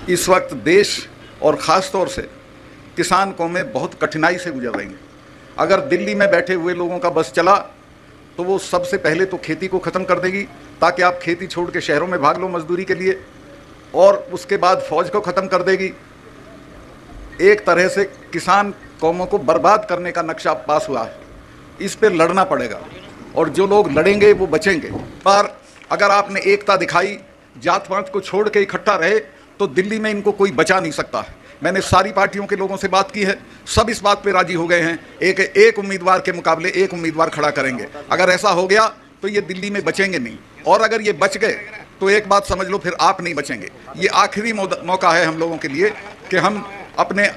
इस वक्त देश और ख़ास तौर से किसान कौमें बहुत कठिनाई से गुजर रही हैं। अगर दिल्ली में बैठे हुए लोगों का बस चला तो वो सबसे पहले तो खेती को ख़त्म कर देगी, ताकि आप खेती छोड़ के शहरों में भाग लो मजदूरी के लिए, और उसके बाद फ़ौज को ख़त्म कर देगी। एक तरह से किसान कौमों को बर्बाद करने का नक्शा पास हुआ है। इस पर लड़ना पड़ेगा और जो लोग लड़ेंगे वो बचेंगे। पर अगर आपने एकता दिखाई, जात पात को छोड़ के इकट्ठा रहे, तो दिल्ली में इनको कोई बचा नहीं सकता है। मैंने सारी पार्टियों के लोगों से बात की है, सब इस बात पे राजी हो गए हैं, एक उम्मीदवार के मुकाबले एक उम्मीदवार खड़ा करेंगे। अगर ऐसा हो गया तो ये दिल्ली में बचेंगे नहीं, और अगर ये बच गए तो एक बात समझ लो, फिर आप नहीं बचेंगे। ये आखिरी मौका है हम लोगों के लिए कि हम अपने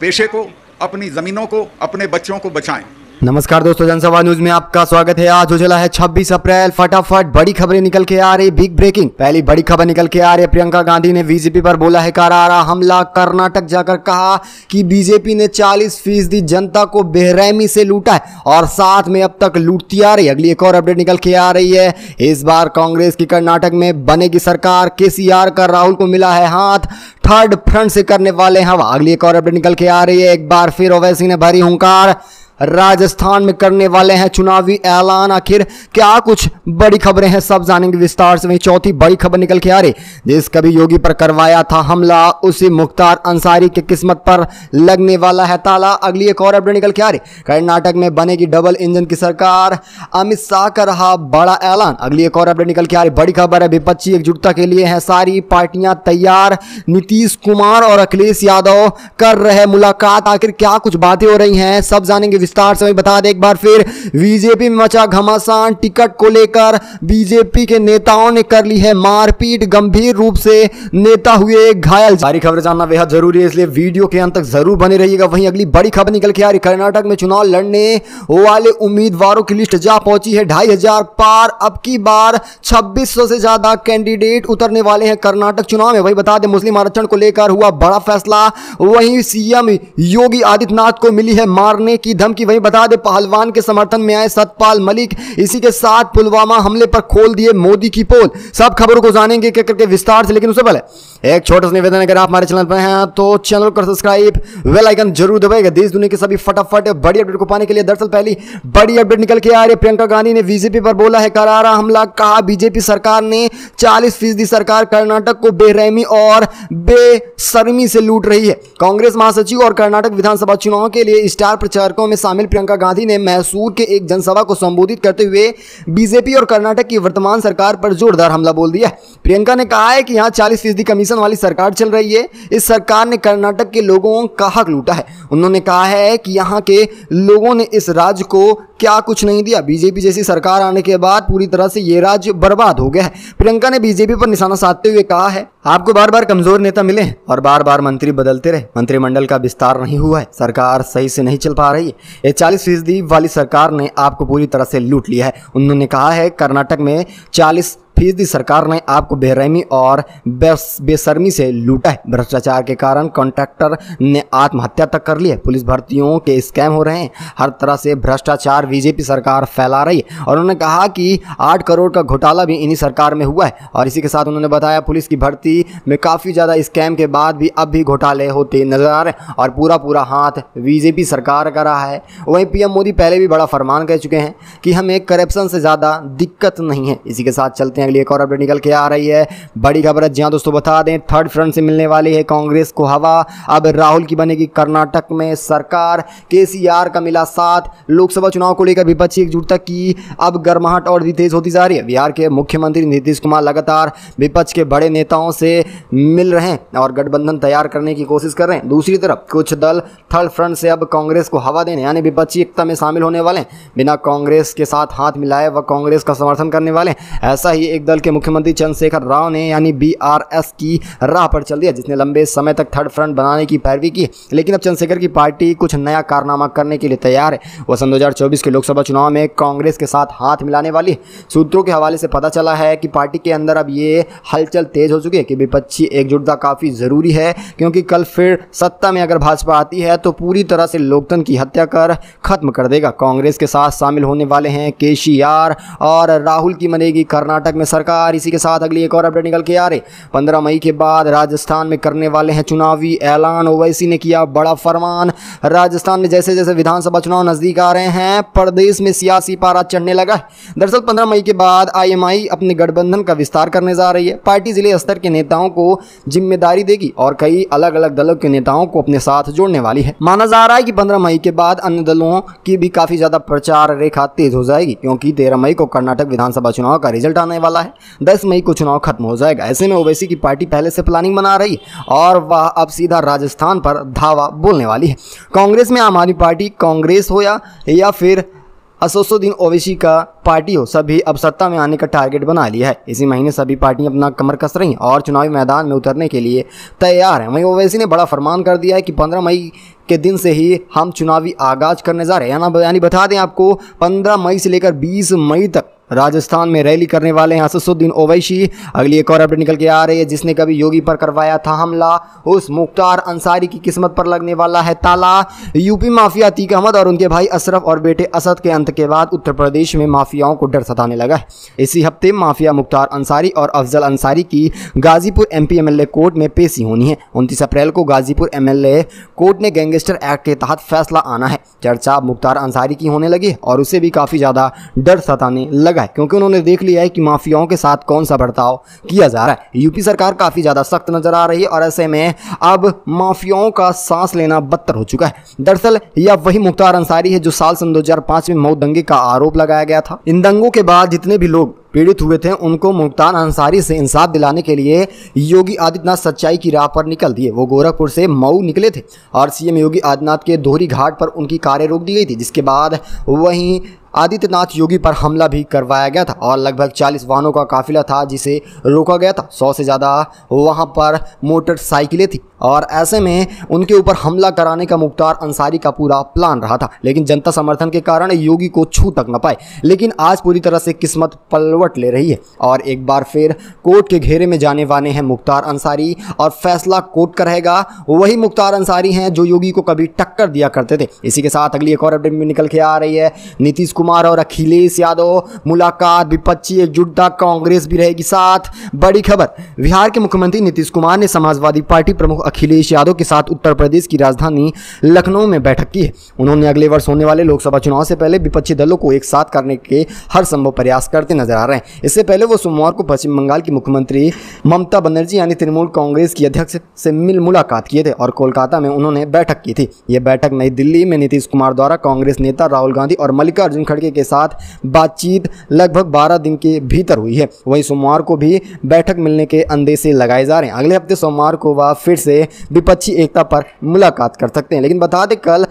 पेशे को, अपनी ज़मीनों को, अपने बच्चों को बचाएं। नमस्कार दोस्तों, जनसभा न्यूज में आपका स्वागत है। आज उजला है 26 अप्रैल। फटाफट बड़ी खबरें निकल के आ रही, बिग ब्रेकिंग। पहली बड़ी खबर निकल के आ रही है, प्रियंका गांधी ने बीजेपी पर बोला है करारा हमला। कर्नाटक जाकर कहा कि बीजेपी ने 40% जनता को बेरहमी से लूटा है और साथ में अब तक लूटती आ रही है। अगली एक और अपडेट निकल के आ रही है, इस बार कांग्रेस की कर्नाटक में बनेगी सरकार। केसीआर का राहुल को मिला है हाथ, थर्ड फ्रंट से करने वाले हवा। अगली एक और अपडेट निकल के आ रही है, एक बार फिर ओवैसी ने भरी हुंकार, राजस्थान में करने वाले हैं चुनावी ऐलान। आखिर क्या कुछ बड़ी खबरें हैं, सब जानेंगे विस्तार से। वहीं चौथी बड़ी खबर निकल के आ रही, जिस कभी योगी पर करवाया था हमला, उसी मुख्तार अंसारी की किस्मत पर लगने वाला है ताला। अगली एक और अपडेट निकल के आ रही, कर्नाटक में बनेगी डबल इंजन की सरकार, अमित शाह का रहा बड़ा ऐलान। अगली एक और अपडेट निकल के आ रही, बड़ी खबर है, विपक्षी एकजुटता के लिए हैं सारी पार्टियां तैयार। नीतीश कुमार और अखिलेश यादव कर रहे मुलाकात। आखिर क्या कुछ बातें हो रही हैं, सब जानेंगे विस्तार से। बता दें एक बार फिर, बीजेपी में मचा घमासान। टिकट को लेकर बीजेपी के नेताओं ने कर ली है मारपीट, गंभीर रूप से नेता हुए घायल। सारी खबरें जानना बेहद जरूरी है, इसलिए वीडियो के अंत तक जरूर बने रहिएगा। वहीं अगली बड़ी खबर निकल के आ रही, कर्नाटक में चुनाव लड़ने वाले उम्मीदवारों की लिस्ट जा पहुंची है 2500 पार। अब की बार 2600 से ज्यादा कैंडिडेट उतरने वाले हैं कर्नाटक चुनाव में। वही बता दें, मुस्लिम आरक्षण को लेकर हुआ बड़ा फैसला। वहीं सीएम योगी आदित्यनाथ को मिली है मारने की धमकी। वहीं बता दे, पहलवान के समर्थन में आए सतपाल मलिक। इसी के साथ पुलवामा हमले पर खोल दिए मोदी की पोल। सब खबरों को जानेंगे करके विस्तार से, लेकिन उससे पहले एक छोटा सा निवेदन, अगर आप हमारे चैनल पर हैं तो चैनल को सब्सक्राइब, बेल आइकन जरूर दबाइएगा देश दुनिया के सभी फटाफट बड़ी अपडेट को पाने के लिए। दरअसल पहली बड़ी अपडेट निकल के आ रही है, प्रियंका गांधी ने बीजेपी पर बोला है करारा हमला। कहा बीजेपी सरकार ने 40% सरकार कर्नाटक को बेरहमी और बेशर्मी से लूट रही है। कांग्रेस महासचिव और कर्नाटक विधानसभा चुनाव के लिए स्टार प्रचारकों में शामिल प्रियंका गांधी ने मैसूर के एक जनसभा को संबोधित करते हुए बीजेपी और कर्नाटक की वर्तमान सरकार पर जोरदार हमला बोल दिया। प्रियंका ने कहा है कि यहां 40% कमीशन वाली सरकार चल रही है। इस सरकार ने कर्नाटक के लोगों का हक लूटा है। उन्होंने कहा है कि यहां के लोगों ने इस राज्य को क्या कुछ नहीं दिया। बीजेपी जैसी सरकार आने के बाद पूरी तरह से यह राज्य बर्बाद हो गया है। प्रियंका ने बीजेपी पर निशाना साधते हुए कहा है, आपको बार बार कमजोर नेता मिले और बार बार मंत्री बदलते रहे, मंत्रिमंडल का विस्तार नहीं हुआ है, सरकार सही से नहीं चल पा रही है। ये 40% वाली सरकार ने आपको पूरी तरह से लूट लिया है। उन्होंने कहा है कर्नाटक में 40% सरकार ने आपको बेरहमी और बेशर्मी से लूटा है। भ्रष्टाचार के कारण कॉन्ट्रैक्टर ने आत्महत्या तक कर ली है। पुलिस भर्तियों के स्कैम हो रहे हैं। हर तरह से भ्रष्टाचार बीजेपी सरकार फैला रही है। और उन्होंने कहा कि 8 करोड़ का घोटाला भी इन्हीं सरकार में हुआ है। और इसी के साथ उन्होंने बताया पुलिस की भर्ती में काफ़ी ज़्यादा स्कैम के बाद भी अब भी घोटाले होते नजर आ रहे हैं और पूरा हाथ बीजेपी सरकार का रहा है। वहीं पीएम मोदी पहले भी बड़ा फरमान कह चुके हैं कि हमें करप्शन से ज़्यादा दिक्कत नहीं है। इसी के साथ चलते हैं, अगली एक और अपडेट निकल के आ रही है, बड़ी खबर है। जी हाँ दोस्तों, बता दें थर्ड फ्रंट से मिलने वाली है कांग्रेस को हवा। अब राहुल की बनेगी कर्नाटक में सरकार। केसीआर का मिला साथ। लोकसभा चुनाव को लेकर विपक्षी एकजुटता की अब गर्माहट और भी तेज होती जा रही है। बिहार के मुख्यमंत्री नीतीश कुमार लगातार विपक्ष के बड़े नेताओं से मिल रहे हैं और गठबंधन तैयार करने की कोशिश कर रहे हैं। दूसरी तरफ कुछ दल थर्ड फ्रंट से अब कांग्रेस को हवा देने यानी विपक्षी एकता में शामिल होने वाले हैं। बिना कांग्रेस के साथ हाथ मिलाए वह कांग्रेस का समर्थन करने वाले हैं। ऐसा ही एक दल के मुख्यमंत्री चंद्रशेखर राव ने यानी बीआरएस की राह पर चल दिया, जिसने लंबे समय तक थर्ड फ्रंट बनाने की पैरवी की। लेकिन अब चंद्रशेखर की पार्टी कुछ नया कारनामा करने के लिए तैयार है। वह सन 2024 के लोकसभा चुनाव में कांग्रेस के साथ हाथ मिलाने वाली है। सूत्रों के हवाले से पता चला है कि पार्टी के अंदर अब ये हलचल तेज हो चुकी है कि विपक्षी एकजुटता काफ़ी ज़रूरी है, क्योंकि कल फिर सत्ता में अगर भाजपा आती है तो पूरी तरह से लोकतंत्र की हत्या कर खत्म कर देगा। कांग्रेस के साथ शामिल होने वाले हैं केसीआर और राहुल की बनेगी कर्नाटक में में सरकार। इसी के साथ अगली एक और अपडेट निकल के आ रही, 15 मई के बाद राजस्थान में करने वाले हैं चुनावी ऐलान। ओवैसी ने किया बड़ा फरमान। राजस्थान में जैसे जैसे विधानसभा चुनाव नजदीक आ रहे हैं, प्रदेश में सियासी पारा चढ़ने लगा है। दरअसल 15 मई के बाद IMI अपने गठबंधन का विस्तार करने जा रही है। पार्टी जिले स्तर के नेताओं को जिम्मेदारी देगी और कई अलग अलग दलों के नेताओं को अपने साथ जोड़ने वाली है। माना जा रहा है कि 15 मई के बाद अन्य दलों की भी काफी ज्यादा प्रचार रेखा तेज हो जाएगी, क्योंकि 13 मई को कर्नाटक विधानसभा चुनाव का रिजल्ट आने वाला है। 10 मई को चुनाव खत्म हो जाएगा। ऐसे में ओवैसी की पार्टी पहले से प्लानिंग बना रही और वह अब सीधा राजस्थान पर धावा बोलने वाली है। कांग्रेस में आम आदमी पार्टी कांग्रेस हो या फिर असदुद्दीन ओवैसी का पार्टी हो, सभी अब सत्ता में आने का टारगेट बना लिया है। इसी महीने सभी पार्टियां अपना कमर कस रही हैं और चुनावी मैदान में उतरने के लिए तैयार हैं। वहीं ओवैसी ने बड़ा फरमान कर दिया है कि 15 मई के दिन से ही हम चुनावी आगाज करने जा रहे हैं। यानी बता दें आपको, 15 मई से लेकर 20 मई तक राजस्थान में रैली करने वाले हैं असदुद्दीन ओवैसी। अगली एक और अपडेट निकल के आ रही है, जिसने कभी योगी पर करवाया था हमला, उस मुख्तार अंसारी की किस्मत पर लगने वाला है ताला। यूपी माफिया अतीक अहमद और उनके भाई अशरफ और बेटे असद के अंत के बाद उत्तर प्रदेश में माफियाओं को डर सताने लगा है। इसी हफ्ते माफिया मुख्तार अंसारी और अफजल अंसारी की गाजीपुर MP MLA कोर्ट में पेशी होनी है। 29 अप्रैल को गाजीपुर MLA कोर्ट ने गैंगस्टर एक्ट के तहत फैसला आना है। चर्चा मुख्तार अंसारी की होने लगी और उसे भी काफी ज्यादा डर सताने लगा है, क्योंकि उन्होंने देख लिया है कि माफियाओं के साथ कौन सा बर्ताव किया जा रहा है। यूपी सरकार काफी ज्यादा सख्त नजर आ रही है और ऐसे में अब माफियाओं का सांस लेना बदतर हो चुका है। दरअसल यह वही मुख्तार अंसारी है जो साल सन 2005 में मऊ दंगे का आरोप लगाया गया था। इन दंगों के बाद जितने भी लोग पीड़ित हुए थे उनको मुख्तार अंसारी से इंसाफ दिलाने के लिए योगी आदित्यनाथ सच्चाई की राह पर निकल दिए। वो गोरखपुर से मऊ निकले थे और CM योगी आदित्यनाथ के दोहरी घाट पर उनकी कारें रोक दी गई थी, जिसके बाद वहीं आदित्यनाथ योगी पर हमला भी करवाया गया था और लगभग 40 वाहनों का काफिला था जिसे रोका गया था। 100 से ज़्यादा वहां पर मोटरसाइकिलें थी और ऐसे में उनके ऊपर हमला कराने का मुख्तार अंसारी का पूरा प्लान रहा था, लेकिन जनता समर्थन के कारण योगी को छू तक न पाए। लेकिन आज पूरी तरह से किस्मत पलवट ले रही है और एक बार फिर कोर्ट के घेरे में जाने वाले हैं मुख्तार अंसारी और फैसला कोर्ट का रहेगा। वही मुख्तार अंसारी हैं जो योगी को कभी टक्कर दिया करते थे। इसी के साथ अगली एक और अपडेट में निकल के आ रही है, नीतीश कुमार और अखिलेश यादव मुलाकात, विपक्षी एकजुटता, कांग्रेस भी रहेगी साथ। बड़ी खबर, बिहार के मुख्यमंत्री नीतीश कुमार ने समाजवादी पार्टी प्रमुख अखिलेश यादव के साथ उत्तर प्रदेश की राजधानी लखनऊ में बैठक की है। उन्होंने अगले वर्ष होने वाले लोकसभा चुनाव से पहले विपक्षी दलों को एक साथ करने के हर संभव प्रयास करते नजर आ रहे हैं। इससे पहले वो सोमवार को पश्चिम बंगाल की मुख्यमंत्री ममता बनर्जी यानी तृणमूल कांग्रेस की अध्यक्ष से मुलाकात किए थे और कोलकाता में उन्होंने बैठक की थी। यह बैठक नई दिल्ली में नीतीश कुमार द्वारा कांग्रेस नेता राहुल गांधी और मल्लिकार्जुन खड़गे के साथ बातचीत लगभग 12 दिन के भीतर हुई है। वहीं सोमवार को भी बैठक मिलने के अंदेशे लगाए जा रहे हैं। अगले हफ्ते सोमवार को वह फिर से विपक्षी एकता पर मुलाकात कर सकते हैं। लेकिन बता दें, कल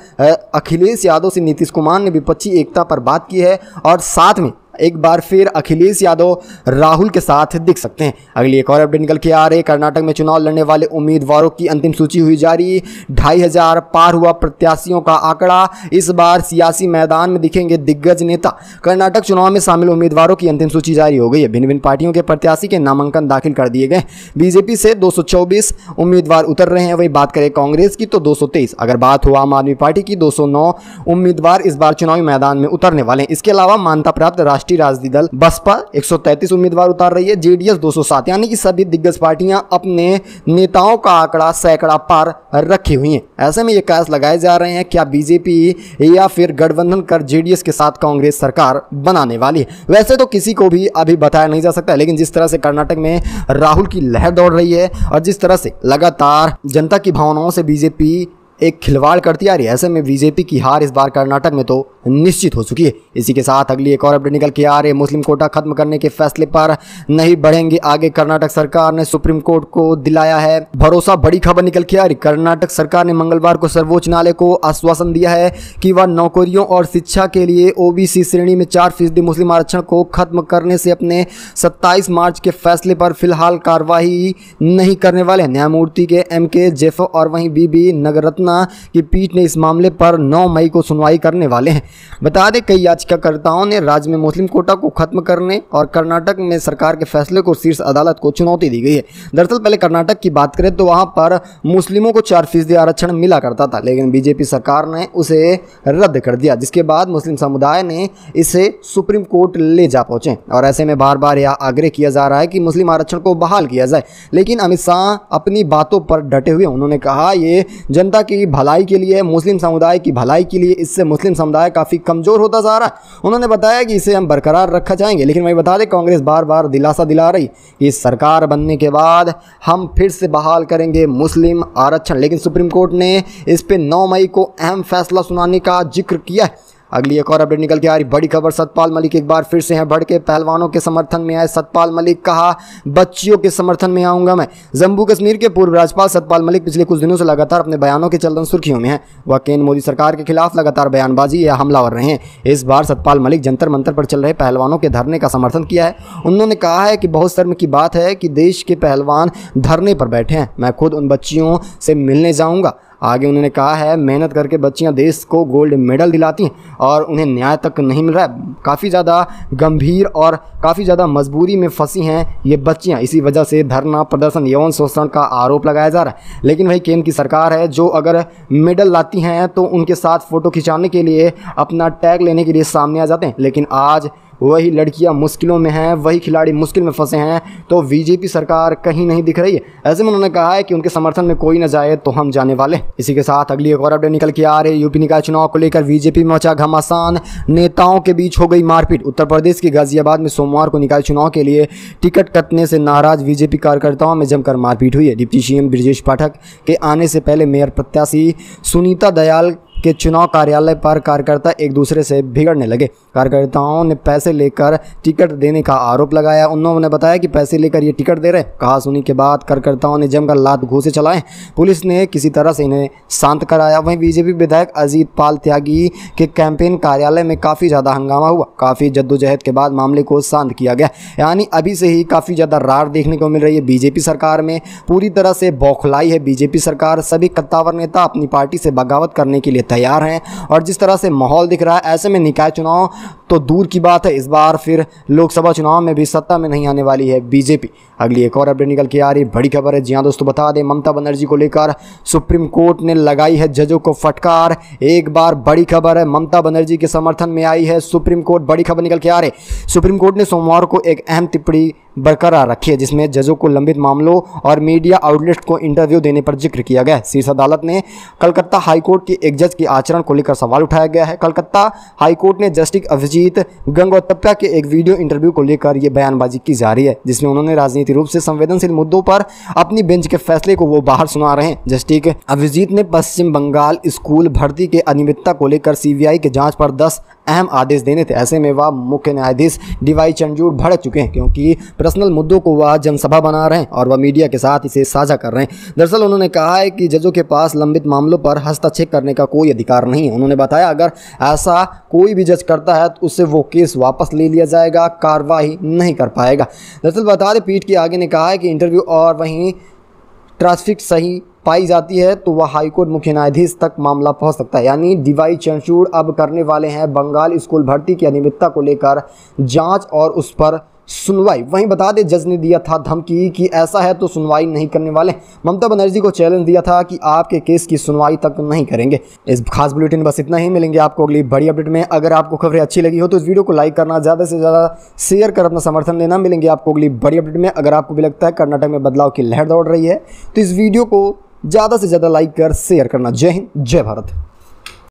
अखिलेश यादव से नीतीश कुमार ने विपक्षी एकता पर बात की है और साथ में एक बार फिर अखिलेश यादव राहुल के साथ दिख सकते हैं। अगली एक और अपडेट निकल के आ रही है, कर्नाटक में चुनाव लड़ने वाले उम्मीदवारों की अंतिम सूची हुई जारी। 2500 पार हुआ प्रत्याशियों का आंकड़ा। इस बार सियासी मैदान में दिखेंगे दिग्गज नेता। कर्नाटक चुनाव में शामिल उम्मीदवारों की अंतिम सूची जारी हो गई है। भिन्न भिन्न पार्टियों के प्रत्याशी के नामांकन दाखिल कर दिए गए। बीजेपी से 224 उम्मीदवार उतर रहे हैं। वहीं बात करें कांग्रेस की तो 223। अगर बात हो आम आदमी पार्टी की, 209 उम्मीदवार इस बार चुनावी मैदान में उतरने वाले हैं। इसके अलावा मान्यता प्राप्त राष्ट्रीय राजनीतिक दल बसपा 133 उम्मीदवार उतार रही है। जेडीएस 207, यानी कि सभी दिग्गज पार्टियां अपने नेताओं का आंकड़ा सैकड़ा पार रखी हुई हैं। ऐसे में ये कयास लगाए जा रहे हैं क्या बीजेपी या फिर गठबंधन कर जेडीएस के साथ कांग्रेस सरकार बनाने वाली है। वैसे तो किसी को भी अभी बताया नहीं जा सकता, लेकिन जिस तरह से कर्नाटक में राहुल की लहर दौड़ रही है और जिस तरह से लगातार जनता की भावनाओं से बीजेपी एक खिलवाड़ करती आ रही है, ऐसे में बीजेपी की हार इस बार कर्नाटक में तो निश्चित हो चुकी है। इसी के साथ अगली एक और अपडेट निकल के आ रही है, मुस्लिम कोटा खत्म करने के फैसले पर नहीं बढ़ेंगे आगे। कर्नाटक सरकार ने सुप्रीम कोर्ट को दिलाया है भरोसा। बड़ी खबर निकल के आ रही, कर्नाटक सरकार ने मंगलवार को सर्वोच्च न्यायालय को आश्वासन दिया है कि वह नौकरियों और शिक्षा के लिए ओबीसी श्रेणी में 4% मुस्लिम आरक्षण को खत्म करने से अपने 27 मार्च के फैसले पर फिलहाल कार्रवाई नहीं करने वाले। न्यायमूर्ति के MK जेफर और वहीं BB नगरत्ना माना कि पीठ ने इस मामले पर 9 मई को सुनवाई करने वाले हैं। बता दें कई याचिकाकर्ताओं ने राज्य में मुस्लिम कोटा को खत्म करने और कर्नाटक में सरकार के फैसले को शीर्ष अदालत को चुनौती दी गई है। दरअसल पहले कर्नाटक की बात करें तो वहां पर मुस्लिमों को 4% आरक्षण मिला करता था, लेकिन बीजेपी सरकार ने उसे रद्द कर दिया, जिसके बाद मुस्लिम समुदाय ने इसे सुप्रीम कोर्ट ले जा पहुंचे। और ऐसे में बार बार यह आग्रह किया जा रहा है कि मुस्लिम आरक्षण को बहाल किया जाए, लेकिन अमित शाह अपनी बातों पर डटे हुए। उन्होंने कहा ये जनता की भलाई के लिए, मुस्लिम समुदाय की भलाई के लिए, इससे मुस्लिम समुदाय काफ़ी कमज़ोर होता जा रहा है। उन्होंने बताया कि इसे हम बरकरार रखा जाएंगे। लेकिन वही बता दें कांग्रेस बार बार दिलासा दिला रही कि सरकार बनने के बाद हम फिर से बहाल करेंगे मुस्लिम आरक्षण, लेकिन सुप्रीम कोर्ट ने इस पर 9 मई को अहम फैसला सुनाने का जिक्र किया है। अगली एक और अपडेट निकल के आ रही, बड़ी खबर। सतपाल मलिक एक बार फिर से हैं भड़के, पहलवानों के समर्थन में आए। सतपाल मलिक कहा बच्चियों के समर्थन में आऊंगा मैं। जम्मू कश्मीर के पूर्व राज्यपाल सतपाल मलिक पिछले कुछ दिनों से लगातार अपने बयानों के चलते सुर्खियों में हैं। वह केंद्र मोदी सरकार के खिलाफ लगातार बयानबाजी या हमलावर रहे हैं। इस बार सतपाल मलिक जंतर मंतर पर चल रहे पहलवानों के धरने का समर्थन किया है। उन्होंने कहा है कि बहुत शर्म की बात है कि देश के पहलवान धरने पर बैठे हैं। मैं खुद उन बच्चियों से मिलने जाऊँगा। आगे उन्होंने कहा है मेहनत करके बच्चियां देश को गोल्ड मेडल दिलाती हैं और उन्हें न्याय तक नहीं मिल रहा है। काफ़ी ज़्यादा गंभीर और काफ़ी ज़्यादा मजबूरी में फंसी हैं ये बच्चियां। इसी वजह से धरना प्रदर्शन, यौन शोषण का आरोप लगाया जा रहा है। लेकिन वही केंद्र की सरकार है जो अगर मेडल लाती हैं तो उनके साथ फ़ोटो खिंचाने के लिए, अपना टैग लेने के लिए सामने आ जाते हैं। लेकिन आज वही लड़कियां मुश्किलों में हैं, वही खिलाड़ी मुश्किल में फंसे हैं, तो बीजेपी सरकार कहीं नहीं दिख रही है। ऐसे में उन्होंने कहा है कि उनके समर्थन में कोई न जाए तो हम जाने वाले। इसी के साथ अगली एक और अपडेट निकल के आ रही, यूपी निकाय चुनाव को लेकर बीजेपी में मचा घमासान, नेताओं के बीच हो गई मारपीट। उत्तर प्रदेश के गाजियाबाद में सोमवार को निकाय चुनाव के लिए टिकट कटने से नाराज बीजेपी कार्यकर्ताओं में जमकर मारपीट हुई है। डिप्टी सीएम ब्रजेश पाठक के आने से पहले मेयर प्रत्याशी सुनीता दयाल के चुनाव कार्यालय पर कार्यकर्ता एक दूसरे से बिगड़ने लगे। कार्यकर्ताओं ने पैसे लेकर टिकट देने का आरोप लगाया। उन्होंने बताया कि पैसे लेकर ये टिकट दे रहे, कहा सुनी के बाद कार्यकर्ताओं ने जमकर लात घूंसे चलाए। पुलिस ने किसी तरह से इन्हें शांत कराया। वहीं बीजेपी विधायक अजीत पाल त्यागी के कैंपेन कार्यालय में काफ़ी ज़्यादा हंगामा हुआ। काफ़ी जद्दोजहद के बाद मामले को शांत किया गया। यानी अभी से ही काफ़ी ज़्यादा रार देखने को मिल रही है बीजेपी सरकार में। पूरी तरह से बौखलाई है बीजेपी सरकार। सभी कत्तावर नेता अपनी पार्टी से बगावत करने के लिए तैयार हैं और जिस तरह से माहौल दिख रहा है, ऐसे में निकाय चुनाव तो दूर की बात है, इस बार फिर लोकसभा चुनाव में भी सत्ता में नहीं आने वाली है बीजेपी। अगली एक और अपडेट निकल के आ रही, बड़ी खबर है। जी हाँ दोस्तों, बता दें ममता बनर्जी को लेकर सुप्रीम कोर्ट ने लगाई है जजों को फटकार। एक बार बड़ी खबर है, ममता बनर्जी के समर्थन में आई है सुप्रीम कोर्ट। बड़ी खबर निकल के आ रही, सुप्रीम कोर्ट ने सोमवार को एक अहम टिप्पणी बरकरार रखी है जिसमें जजों को लंबित मामलों और मीडिया आउटलेट को इंटरव्यू देने पर जिक्र किया गया है। शीर्ष अदालत ने कलकत्ता हाईकोर्ट के एक जज के आचरण को लेकर सवाल उठाया गया है। कलकत्ता हाईकोर्ट ने जस्टिस अभिजीत गंगोपाध्याय के एक वीडियो इंटरव्यू को लेकर यह बयानबाजी की जा रही है जिसमें उन्होंने राजनीतिक रूप से संवेदनशील मुद्दों पर अपनी बेंच के फैसले को वो बाहर सुना रहे हैं। जस्टिस अभिजीत ने पश्चिम बंगाल स्कूल भर्ती के अनियमितता को लेकर सीबीआई के जांच पर 10 अहम आदेश देने थे। ऐसे में वह मुख्य न्यायाधीश डीवाई चंद्रचूड़ भड़क चुके हैं क्योंकि पर्सनल मुद्दों को वह जनसभा बना रहे हैं और वह मीडिया के साथ इसे साझा कर रहे हैं। दरअसल उन्होंने कहा है कि जजों के पास लंबित मामलों पर हस्तक्षेप करने का कोई अधिकार नहीं है। उन्होंने बताया अगर ऐसा कोई भी जज करता है तो उससे वो केस वापस ले लिया जाएगा, कार्रवाई नहीं कर पाएगा। दरअसल बता दें पीठ के आगे ने कहा है कि इंटरव्यू और वहीं ट्रांसक्रिप्ट सही पाई जाती है तो वह हाईकोर्ट मुख्य न्यायाधीश तक मामला पहुंच सकता है। यानी डीवाई चंद्रचूड़ अब करने वाले हैं बंगाल स्कूल भर्ती की अनियमितता को लेकर जांच और उस पर सुनवाई। वहीं बता दें जज ने दिया था धमकी कि ऐसा है तो सुनवाई नहीं करने वाले। ममता बनर्जी को चैलेंज दिया था कि आपके केस की सुनवाई तक नहीं करेंगे। इस खास बुलेटिन में बस इतना ही। मिलेंगे आपको अगली बड़ी अपडेट में। अगर आपको खबरें अच्छी लगी हो तो इस वीडियो को लाइक करना, ज़्यादा से ज़्यादा शेयर कर अपना समर्थन देना। मिलेंगे आपको अगली बड़ी अपडेट में। अगर आपको भी लगता है कर्नाटक में बदलाव की लहर दौड़ रही है तो इस वीडियो को ज़्यादा से ज़्यादा लाइक कर शेयर करना। जय हिंद, जय भारत।